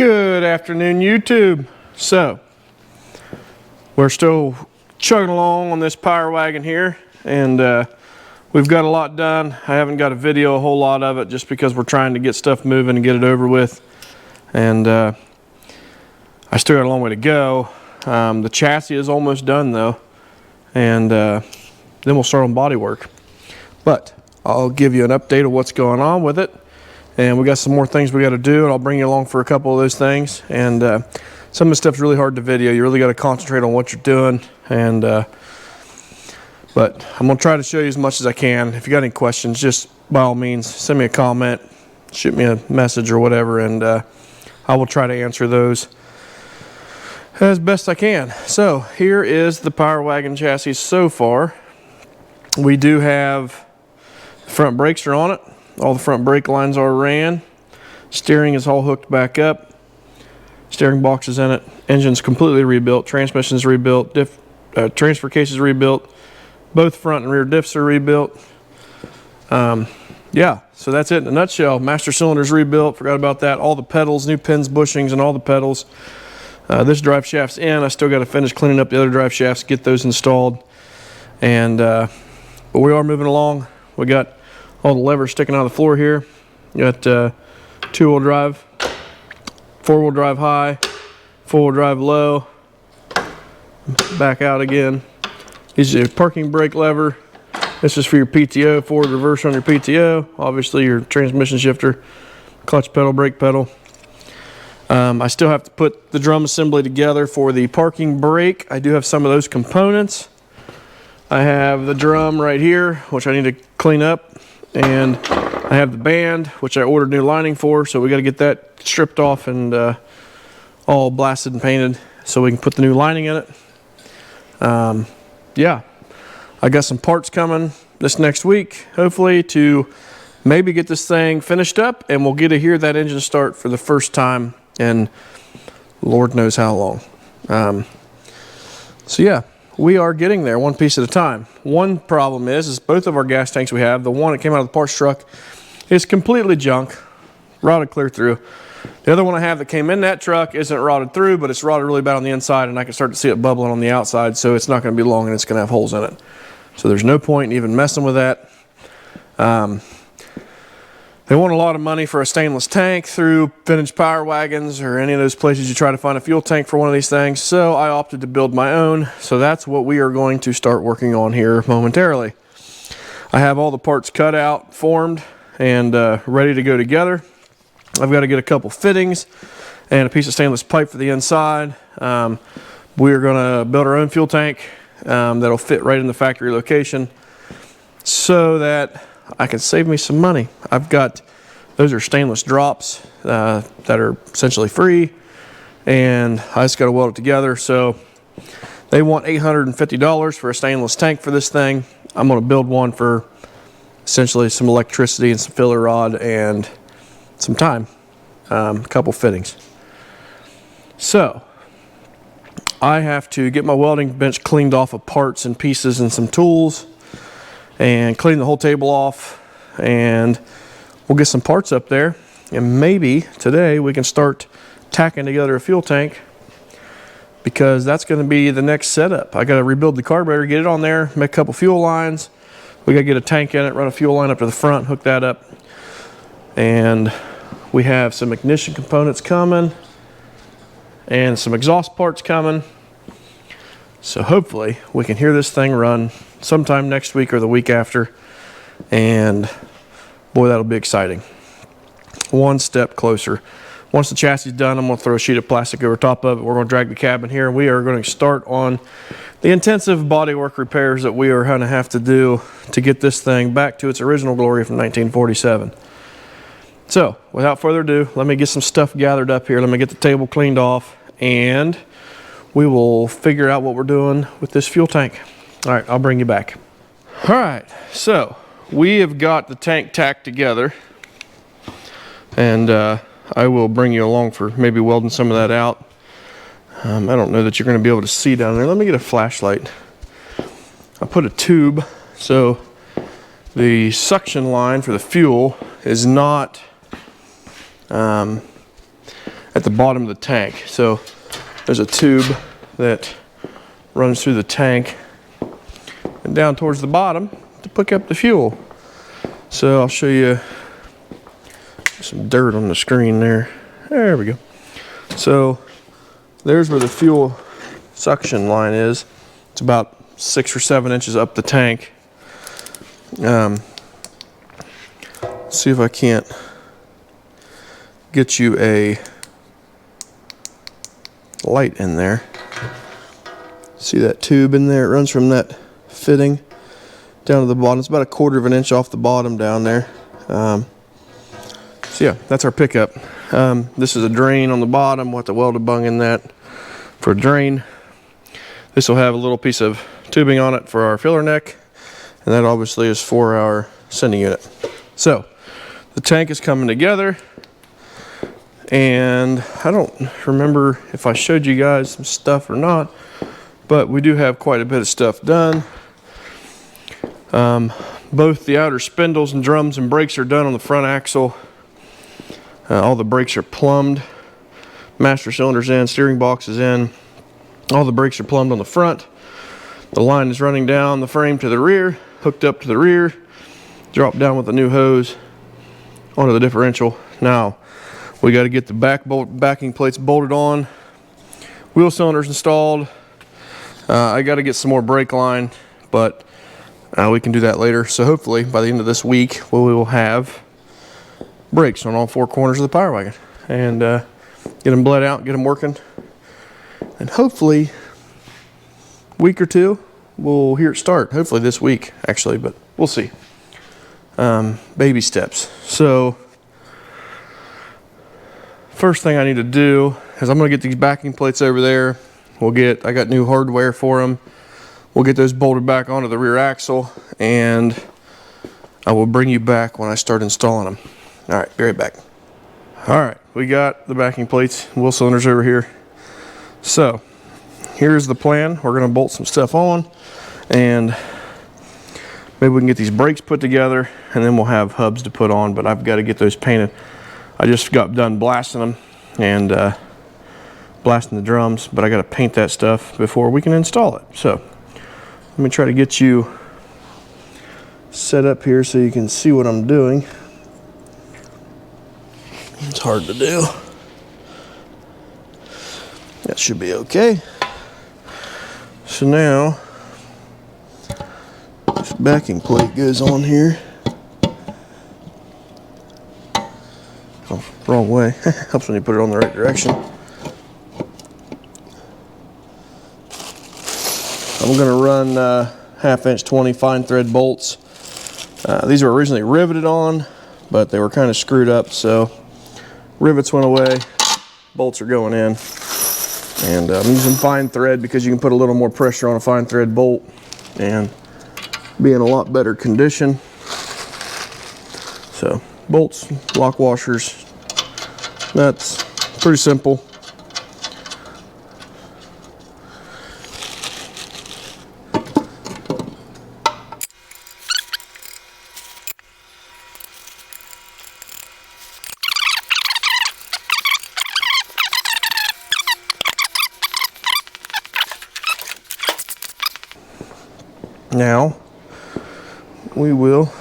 Good afternoon, YouTube. So, we're still chugging along on this Power Wagon here, and we've got a lot done. I haven't got a video, a whole lot of it, just because we're trying to get stuff moving and get it over with. And I still got a long way to go. The chassis is almost done though, and then we'll start on body work. But I'll give you an update of what's going on with it. And we got some more things we got to do, and I'll bring you along for a couple of those things. And some of the stuff's really hard to video. You really got to concentrate on what you're doing. And but I'm gonna try to show you as much as I can. If you got any questions, just by all means send me a comment, shoot me a message or whatever, and I will try to answer those as best I can. So here is the Power Wagon chassis so far. We do have front brakes are on it. All the front brake lines are ran. Steering is all hooked back up. Steering box is in it. Engine's completely rebuilt. Transmission's rebuilt. Transfer case is rebuilt. Both front and rear diffs are rebuilt. Yeah, so that's it in a nutshell. Master cylinder's rebuilt. Forgot about that. All the pedals, new pins, bushings, and all the pedals. This drive shaft's in. I still got to finish cleaning up the other drive shafts, get those installed. And but we are moving along. We got all the levers sticking out of the floor here. You got two-wheel drive, four-wheel drive high, four-wheel drive low, back out again. This is your parking brake lever. This is for your PTO, forward reverse on your PTO. Obviously your transmission shifter, clutch pedal, brake pedal. I still have to put the drum assembly together for the parking brake. I do have some of those components. I have the drum right here, which I need to clean up. And I have the band, which I ordered new lining for, so we got to get that stripped off and all blasted and painted so we can put the new lining in it. Yeah, I got some parts coming this next week, hopefully, to maybe get this thing finished up, and we'll get to hear that engine start for the first time in Lord knows how long. So yeah, we are getting there one piece at a time. One problem is both of our gas tanks we have, the one that came out of the parts truck is completely junk, rotted clear through. The other one I have that came in that truck isn't rotted through, but it's rotted really bad on the inside, and I can start to see it bubbling on the outside, so it's not going to be long and it's going to have holes in it. So there's no point in even messing with that. They want a lot of money for a stainless tank through vintage Power Wagons or any of those places you try to find a fuel tank for one of these things. So I opted to build my own. So that's what we are going to start working on here momentarily. I have all the parts cut out, formed, and ready to go together. I've got to get a couple fittings and a piece of stainless pipe for the inside. We're going to build our own fuel tank that'll fit right in the factory location so that I can save me some money. I've got, those are stainless drops that are essentially free, and I just got to weld it together. So they want $850 for a stainless tank for this thing. I'm going to build one for essentially some electricity and some filler rod and some time, a couple fittings. So I have to get my welding bench cleaned off of parts and pieces and some tools, and clean the whole table off, and we'll get some parts up there, and maybe today we can start tacking together a fuel tank, because that's going to be the next setup. I got to rebuild the carburetor, get it on there, make a couple fuel lines. We got to get a tank in it, run a fuel line up to the front, hook that up, and we have some ignition components coming and some exhaust parts coming. So hopefully we can hear this thing run sometime next week or the week after, and boy, that'll be exciting. One step closer. Once the chassis is done, I'm going to throw a sheet of plastic over top of it. We're going to drag the cabin here, and we are going to start on the intensive bodywork repairs that we are going to have to do to get this thing back to its original glory from 1947. So without further ado, let me get some stuff gathered up here. Let me get the table cleaned off, and we will figure out what we're doing with this fuel tank. All right, I'll bring you back. All right, so we have got the tank tacked together, and I will bring you along for maybe welding some of that out. I don't know that you're going to be able to see down there. Let me get a flashlight. I put a tube, so the suction line for the fuel is not at at the bottom of the tank. So there's a tube that runs through the tank and down towards the bottom to pick up the fuel. So I'll show you some dirt on the screen there. There we go. So there's where the fuel suction line is. It's about 6 or 7 inches up the tank. See if I can't get you a light in there. See that tube in there? It runs from that fitting down to the bottom. It's about 1/4 of an inch off the bottom down there. So yeah, that's our pickup. This is a drain on the bottom. We'll have to weld a bung in that for a drain. This will have a little piece of tubing on it for our filler neck, and that obviously is for our sending unit. So the tank is coming together, and I don't remember if I showed you guys some stuff or not, but we do have quite a bit of stuff done. Both the outer spindles and drums and brakes are done on the front axle. All the brakes are plumbed. Master cylinder's in, steering box is in. All the brakes are plumbed on the front. The line is running down the frame to the rear, hooked up to the rear, dropped down with a new hose onto the differential. Now, we got to get the backing plates bolted on, wheel cylinders installed. I got to get some more brake line, but we can do that later. So hopefully by the end of this week, we will have brakes on all 4 corners of the Power Wagon, and get them bled out, get them working, and hopefully week or 2 we'll hear it start. Hopefully this week actually, but we'll see. Baby steps. So first thing I need to do is I'm going to get these backing plates over there. I got new hardware for them. We'll get those bolted back onto the rear axle, and I will bring you back when I start installing them. All right, be right back. All right, we got the backing plates, wheel cylinders over here. So here's the plan. We're going to bolt some stuff on, and maybe we can get these brakes put together, and then we'll have hubs to put on, but I've got to get those painted. I just got done blasting them and blasting the drums, but I got to paint that stuff before we can install it. So let me try to get you set up here so you can see what I'm doing. It's hard to do. That should be okay. So now this backing plate goes on here. Oh, wrong way. Helps when you put it on the right direction. I'm going to run 1/2 inch 20 fine thread bolts. These were originally riveted on, but they were kind of screwed up, so rivets went away, bolts are going in, and I'm using fine thread because you can put a little more pressure on a fine thread bolt and be in a lot better condition. So bolts, lock washers, that's pretty simple. Now we will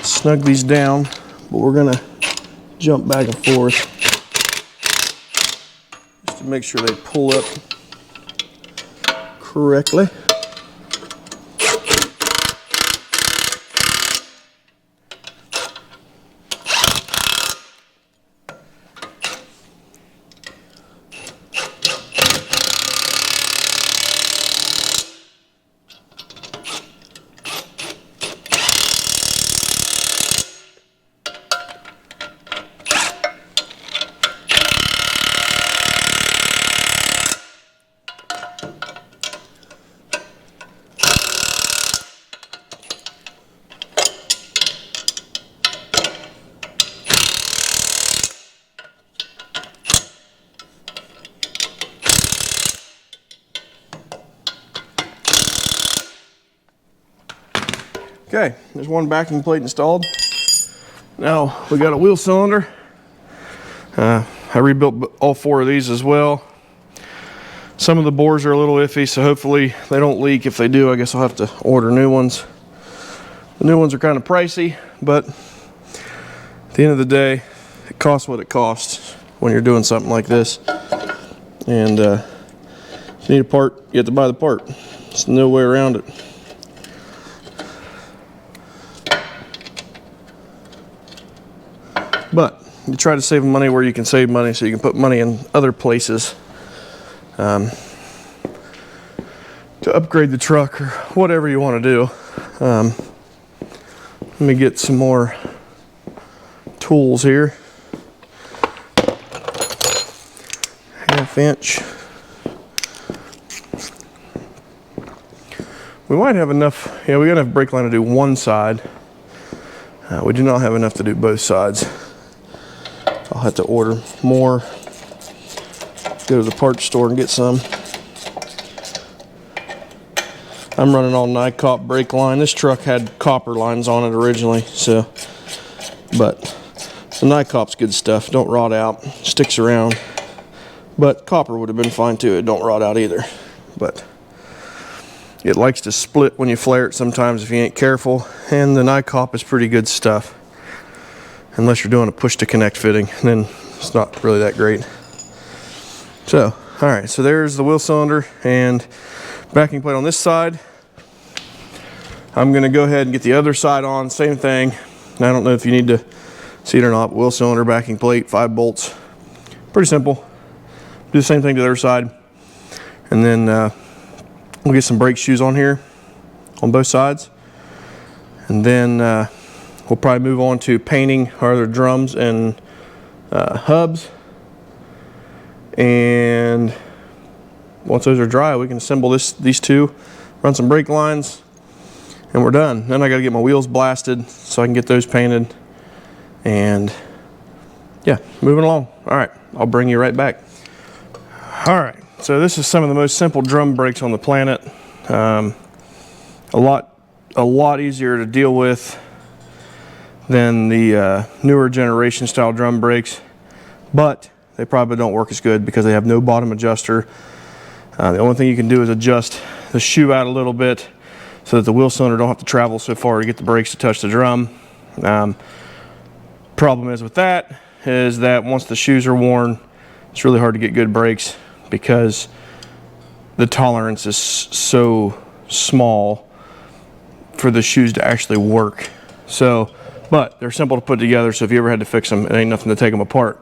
snug these down, but we're going to jump back and forth just to make sure they pull up correctly. Okay, there's one backing plate installed. Now we got a wheel cylinder. I rebuilt all 4 of these as well. Some of the bores are a little iffy, so hopefully they don't leak. If they do, I guess I'll have to order new ones. The new ones are kind of pricey, but at the end of the day, it costs what it costs when you're doing something like this. And if you need a part, you have to buy the part. There's no way around it. But you try to save money where you can save money, so you can put money in other places to upgrade the truck or whatever you want to do. Let me get some more tools here. 1/2 inch. We might have enough. Yeah, we got enough brake line to do one side. We do not have enough to do both sides. I'll have to order more. Go to the parts store and get some. I'm running all Nycop brake line. This truck had copper lines on it originally, so, but the Nycop's good stuff. Don't rot out, sticks around. But copper would have been fine too. It don't rot out either. But it likes to split when you flare it sometimes if you ain't careful. And the Nycop is pretty good stuff, unless you're doing a push to connect fitting, then it's not really that great. So, all right, so there's the wheel cylinder and backing plate on this side. I'm gonna go ahead and get the other side on, same thing. I don't know if you need to see it or not, but wheel cylinder, backing plate, 5 bolts. Pretty simple. Do the same thing to the other side. And then we'll get some brake shoes on here on both sides. And then we'll probably move on to painting our other drums and hubs. And once those are dry, we can assemble these two, run some brake lines, and we're done. Then I gotta get my wheels blasted so I can get those painted. And yeah, moving along. All right, I'll bring you right back. All right, so this is some of the most simple drum brakes on the planet. A lot easier to deal with than the newer generation style drum brakes, but they probably don't work as good because they have no bottom adjuster. The only thing you can do is adjust the shoe out a little bit so that the wheel cylinder don't have to travel so far to get the brakes to touch the drum. Problem is with that is that once the shoes are worn, it's really hard to get good brakes because the tolerance is so small for the shoes to actually work. So, but they're simple to put together, so if you ever had to fix them, it ain't nothing to take them apart.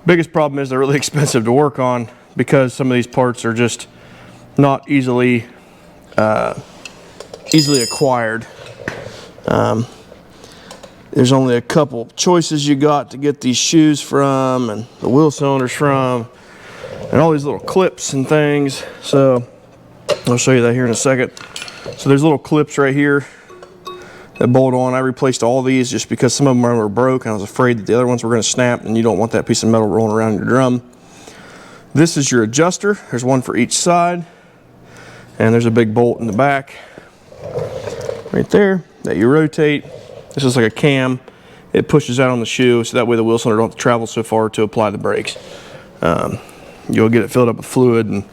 Biggest problem is they're really expensive to work on because some of these parts are just not easily acquired. There's only a couple choices you got to get these shoes from and the wheel cylinders from, and all these little clips and things. So I'll show you that here in a second. So there's little clips right here that bolt on. I replaced all these just because some of them were broke and I was afraid that the other ones were going to snap, and you don't want that piece of metal rolling around your drum. This is your adjuster. There's one for each side, and there's a big bolt in the back right there that you rotate. This is like a cam. It pushes out on the shoe, so that way the wheel cylinder don't have to travel so far to apply the brakes. You'll get it filled up with fluid, and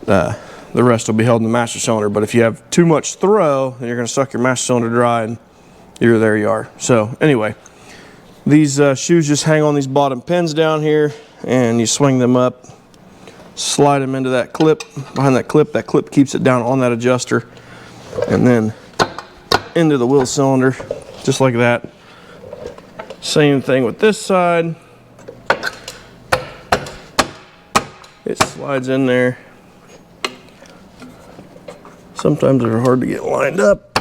the rest will be held in the master cylinder. But if you have too much throw, then you're going to suck your master cylinder dry, and there you are. So anyway, these shoes just hang on these bottom pins down here, and you swing them up, slide them into that clip. Behind that clip keeps it down on that adjuster, and then into the wheel cylinder, just like that. Same thing with this side. It slides in there. Sometimes they're hard to get lined up.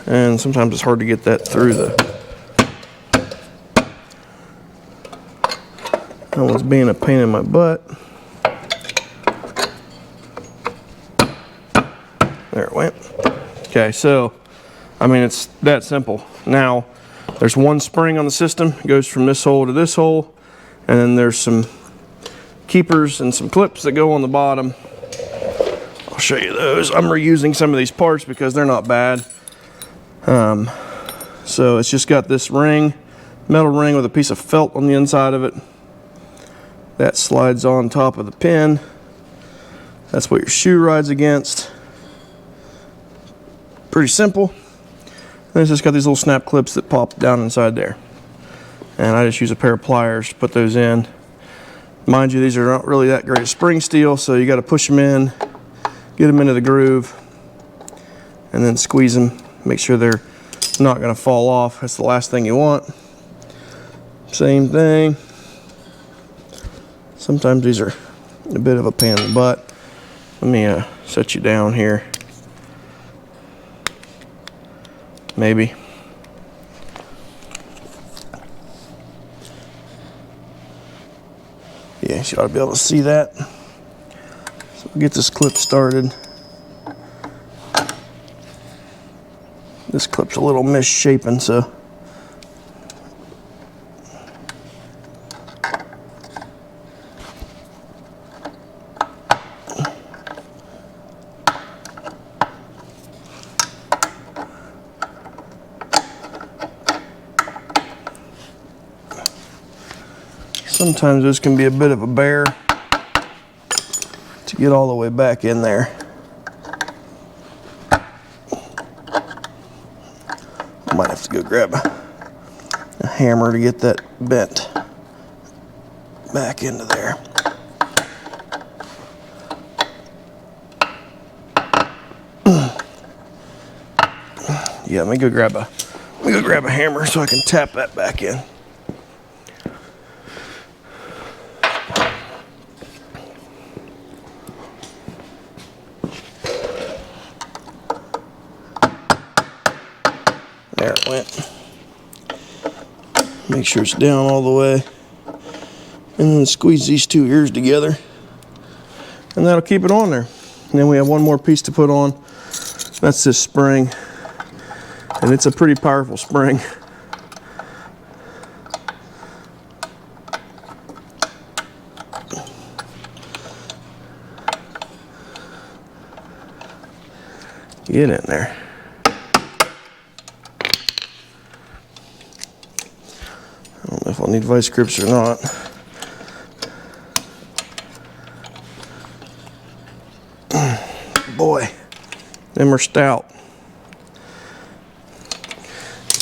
And sometimes it's hard to get that through the... That one's being a pain in my butt. There it went. Okay, so, I mean, it's that simple. Now, there's one spring on the system. It goes from this hole to this hole. And then there's some keepers and some clips that go on the bottom. I'll show you those. I'm reusing some of these parts because they're not bad. So it's just got this ring, metal ring with a piece of felt on the inside of it. That slides on top of the pin. That's what your shoe rides against. Pretty simple. And it's just got these little snap clips that pop down inside there. And I just use a pair of pliers to put those in. Mind you, these are not really that great spring steel, so you got to push them in, get them into the groove, and then squeeze them. Make sure they're not going to fall off. That's the last thing you want. Same thing. Sometimes these are a bit of a pain in the butt. Let me set you down here. Maybe. Yeah, you ought to be able to see that. So we'll get this clip started. This clip's a little misshapen, so sometimes this can be a bit of a bear to get all the way back in there. I might have to go grab a hammer to get that bent back into there. Yeah, let me go grab a hammer so I can tap that back in. There it went. Make sure it's down all the way. And then squeeze these two ears together. And that'll keep it on there. And then we have one more piece to put on. That's this spring. And it's a pretty powerful spring. Get in there. I don't know if I'll need vice grips or not. Boy, them are stout.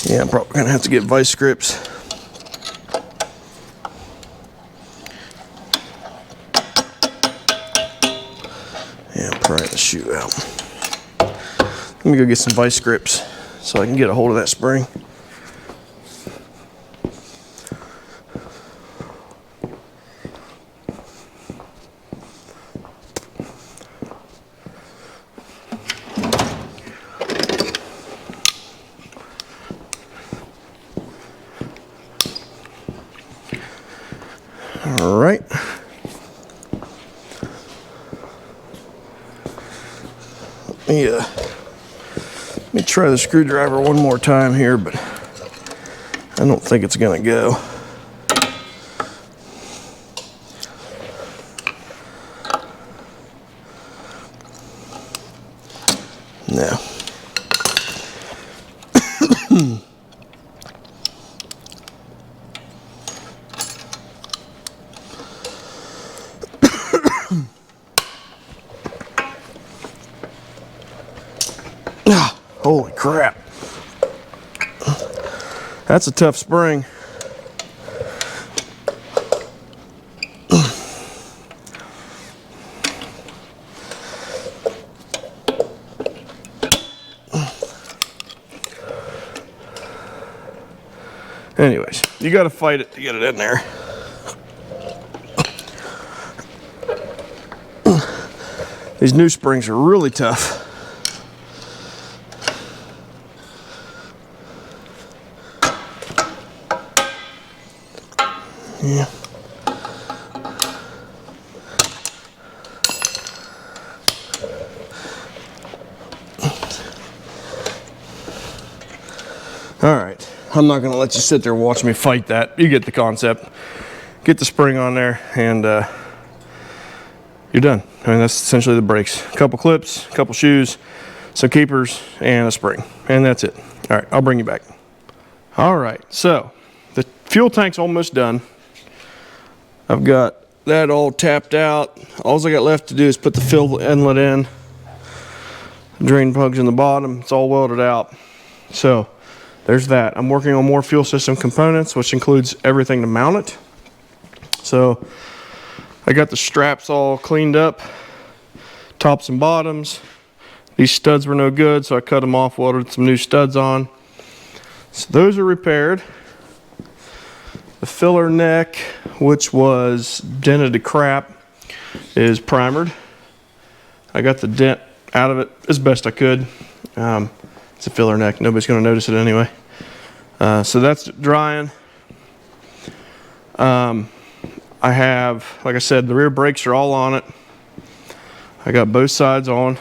Yeah, I'm probably gonna have to get vice grips. Yeah, I'm prying the shoe out. Let me go get some vice grips so I can get a hold of that spring. All right. Let me try the screwdriver one more time here, but I don't think it's gonna go. No. Holy crap. That's a tough spring. Anyways, you got to fight it to get it in there. These new springs are really tough. Yeah. All right, I'm not gonna let you sit there and watch me fight that. You get the concept. Get the spring on there and you're done. I mean, that's essentially the brakes. A couple clips, a couple shoes, some keepers, and a spring. And that's it. All right, I'll bring you back. All right, so the fuel tank's almost done. I've got that all tapped out. All I got left to do is put the fill inlet in. Drain plugs in the bottom. It's all welded out. So there's that. I'm working on more fuel system components, which includes everything to mount it. So I got the straps all cleaned up, tops and bottoms. These studs were no good, so I cut them off, welded some new studs on. So those are repaired. The filler neck, which was dented to crap, is primered. I got the dent out of it as best I could. It's a filler neck. Nobody's going to notice it anyway. So that's drying. I have, like I said, the rear brakes are all on it. I got both sides on.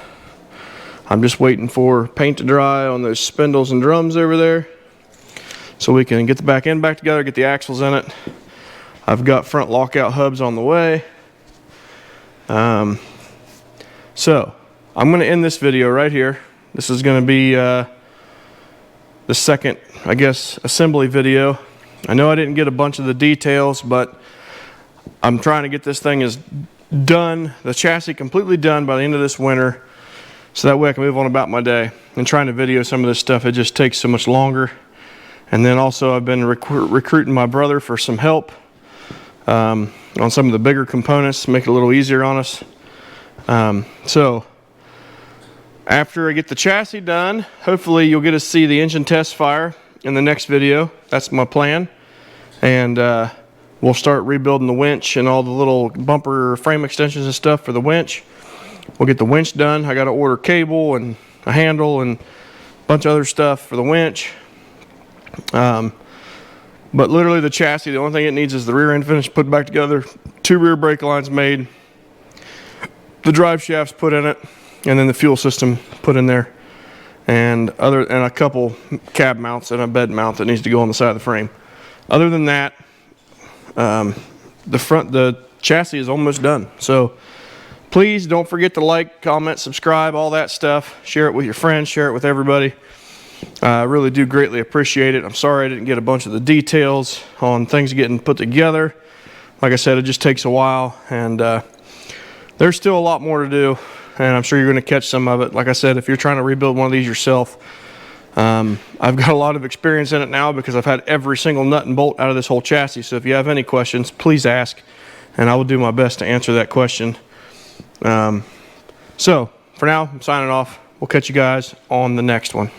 I'm just waiting for paint to dry on those spindles and drums over there, so we can get the back end back together, get the axles in it. I've got front lockout hubs on the way. So I'm going to end this video right here. This is going to be the second, I guess, assembly video. I know I didn't get a bunch of the details, but I'm trying to get this thing done, the chassis completely done by the end of this winter, so that way I can move on about my day. And trying to video some of this stuff, it just takes so much longer. And then also I've been recruiting my brother for some help on some of the bigger components to make it a little easier on us. So after I get the chassis done, hopefully you'll get to see the engine test fire in the next video. That's my plan. And we'll start rebuilding the winch and all the little bumper frame extensions and stuff for the winch. We'll get the winch done. I got to order cable and a handle and a bunch of other stuff for the winch. But literally the chassis, the only thing it needs is the rear end finish put back together, 2 rear brake lines made, the drive shafts put in it, and then the fuel system put in there, and a couple cab mounts and a bed mount that needs to go on the side of the frame. Other than that, the chassis is almost done. So please don't forget to like, comment, subscribe, all that stuff. Share it with your friends, share it with everybody. I really do greatly appreciate it. I'm sorry I didn't get a bunch of the details on things getting put together. Like I said, it just takes a while, and there's still a lot more to do, and I'm sure you're going to catch some of it. Like I said, if you're trying to rebuild one of these yourself, I've got a lot of experience in it now because I've had every single nut and bolt out of this whole chassis. So if you have any questions, please ask, and I will do my best to answer that question. So for now, I'm signing off. We'll catch you guys on the next one.